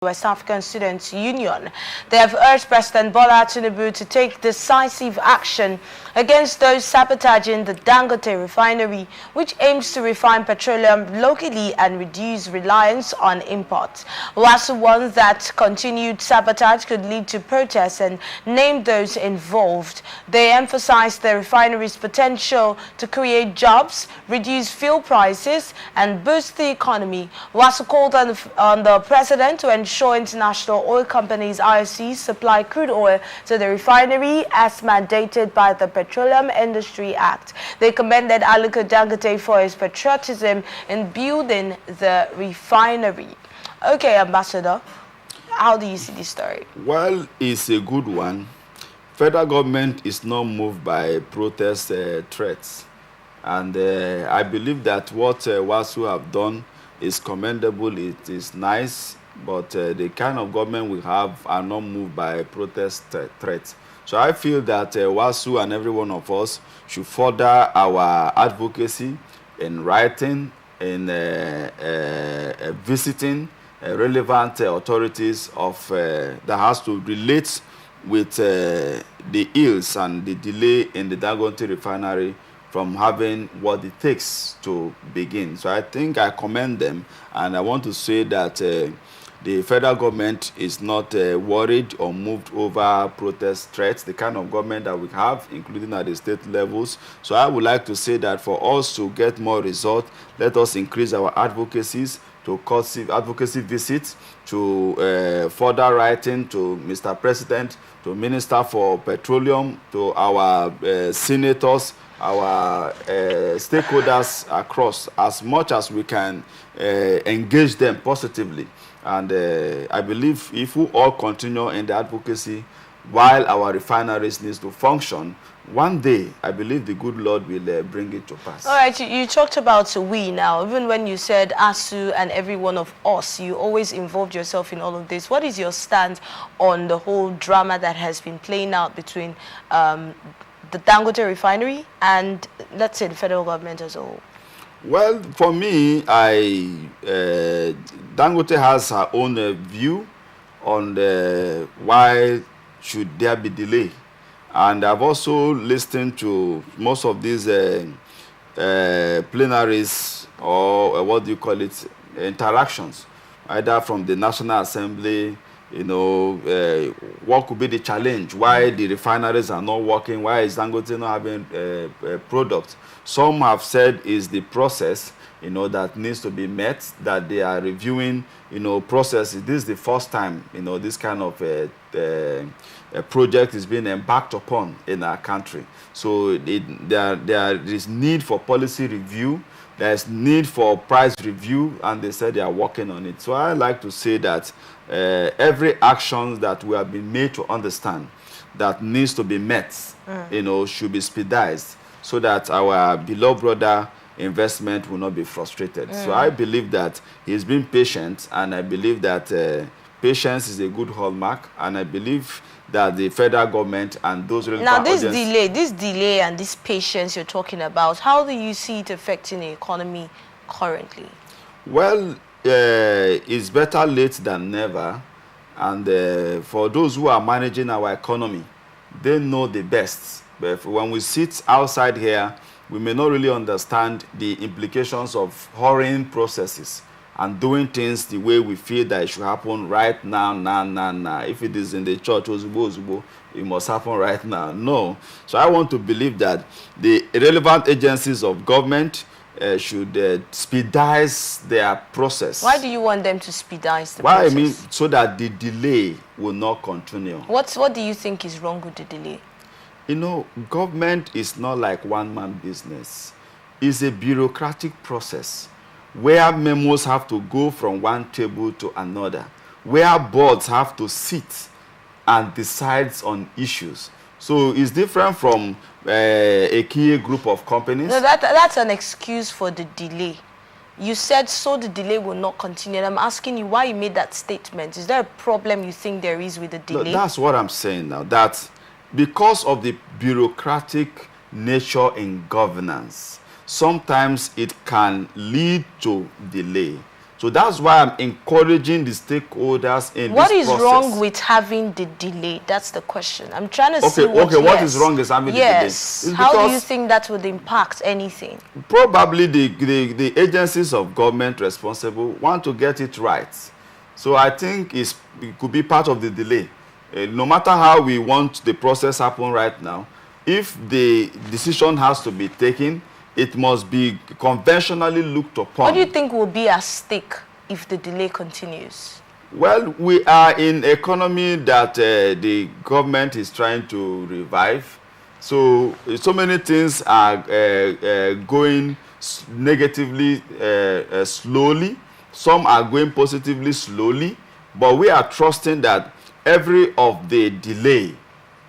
West African Students Union. They have urged President Bola Tinubu to take decisive action against those sabotaging the Dangote Refinery, which aims to refine petroleum locally and reduce reliance on imports. WASU warns that continued sabotage could lead to protests and named those involved. They emphasized the refinery's potential to create jobs, reduce fuel prices, and boost the economy. WASU called on the president to ensure international oil companies IOCs supply crude oil to the refinery as mandated by the Petroleum Industry Act. They commended Aliko Dangote for his patriotism in building the refinery. Okay, Ambassador, how do you see this story? Well, it's a good one. Federal government is not moved by protest threats. And I believe that what WASU have done is commendable, it is nice, but the kind of government we have are not moved by protest threats. So I feel that WASU and every one of us should further our advocacy in writing, in visiting relevant authorities of that has to relate with the ills and the delay in the Dangote Refinery from having what it takes to begin. So I think I commend them, and I want to say that the federal government is not worried or moved over protest threats, the kind of government that we have, including at the state levels. So I would like to say that for us to get more results, let us increase our advocacies, to advocacy visits, to further writing to Mr. President, to Minister for Petroleum, to our senators, our stakeholders across, as much as we can engage them positively. And I believe if we all continue in the advocacy while our refineries needs to function, one day, I believe the good Lord will bring it to pass. All right, you talked about we now. Even when you said ASU and every one of us, you always involved yourself in all of this. What is your stand on the whole drama that has been playing out between the Dangote Refinery and, let's say, the federal government as a whole? Well, for me, Dangote has her own view on why should there be delay. And I've also listened to most of these plenaries, or what do you call it, interactions, either from the National Assembly, you know, what could be the challenge, why the refineries are not working, why is Dangote not having products. Some have said is the process, you know, that needs to be met, that they are reviewing, you know, processes. This is the first time, you know, this kind of a project is being embarked upon in our country. So there is need for policy review, there's need for price review, and they said they are working on it. So I like to say that every action that we have been made to understand that needs to be met, you know, should be expedited so that our beloved brother investment will not be frustrated. So I believe that he's been patient, and I believe that patience is a good hallmark, and I believe that the federal government and those relevant now this delay and this patience you're talking about, how do you see it affecting the economy currently? Well, it's better late than never, and for those who are managing our economy, they know the best. But when we sit outside here, we may not really understand the implications of hurrying processes and doing things the way we feel that it should happen right now. If it is in the church, it must happen right now. No. So I want to believe that the relevant agencies of government should speedize their process. Why do you want them to speedize the process? Why, I mean, so that the delay will not continue. What do you think is wrong with the delay? You know, government is not like one-man business. It's a bureaucratic process where memos have to go from one table to another, where boards have to sit and decide on issues. So it's different from a key group of companies. No, that's an excuse for the delay. You said so the delay will not continue. And I'm asking you why you made that statement. Is there a problem you think there is with the delay? No, that's what I'm saying now. That because of the bureaucratic nature in governance, sometimes it can lead to delay. So that's why I'm encouraging the stakeholders in what this process. What is wrong with having the delay? That's the question. I'm trying to see what, what is wrong is having the delay. Yes. How do you think that would impact anything? Probably the agencies of government responsible want to get it right. So I think it could be part of the delay. No matter how we want the process happen right now, if the decision has to be taken, it must be conventionally looked upon. What do you think will be at stake if the delay continues? Well, we are in an economy that the government is trying to revive. So many things are going negatively slowly. Some are going positively slowly. But we are trusting that every of the delay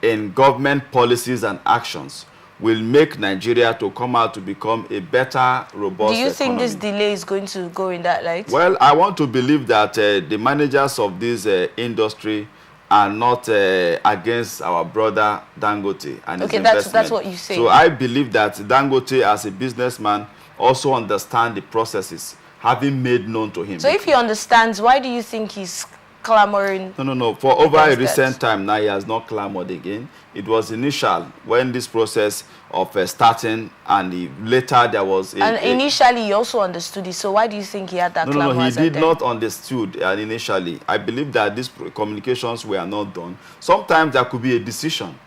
in government policies and actions will make Nigeria to come out to become a better, robust economy. Do you think this delay is going to go in that light? Well, I want to believe that the managers of this industry are not against our brother Dangote and his investment. That's what you say. So I believe that Dangote, as a businessman, also understands the processes, having made known to him. So if he understands, why do you think he's clamoring? No. For over a recent time now, he has not clamored again. It was initial when this process of starting, and later there was initially he also understood it. So why do you think he had that clamor? No, he did not understood initially. I believe that these communications were not done. Sometimes there could be a decision.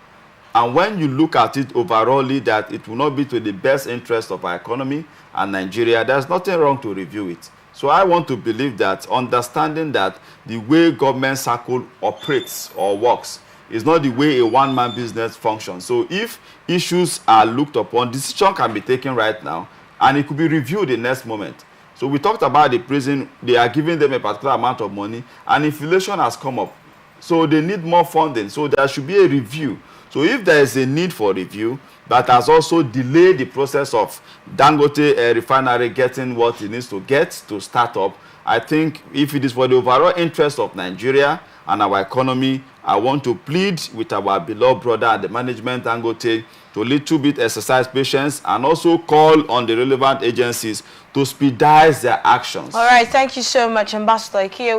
And when you look at it overallly, that it will not be to the best interest of our economy and Nigeria, there's nothing wrong to review it. So I want to believe that, understanding that the way government circle operates or works is not the way a one-man business functions. So if issues are looked upon, decision can be taken right now, and it could be reviewed the next moment. So we talked about the prison. They are giving them a particular amount of money, and inflation has come up. So they need more funding. So there should be a review. So if there is a need for review, that has also delayed the process of Dangote Refinery getting what it needs to get to start up, I think if it is for the overall interest of Nigeria and our economy, I want to plead with our beloved brother and the management Dangote to a little bit exercise patience and also call on the relevant agencies to speedize their actions. All right, thank you so much, Ambassador Ikie.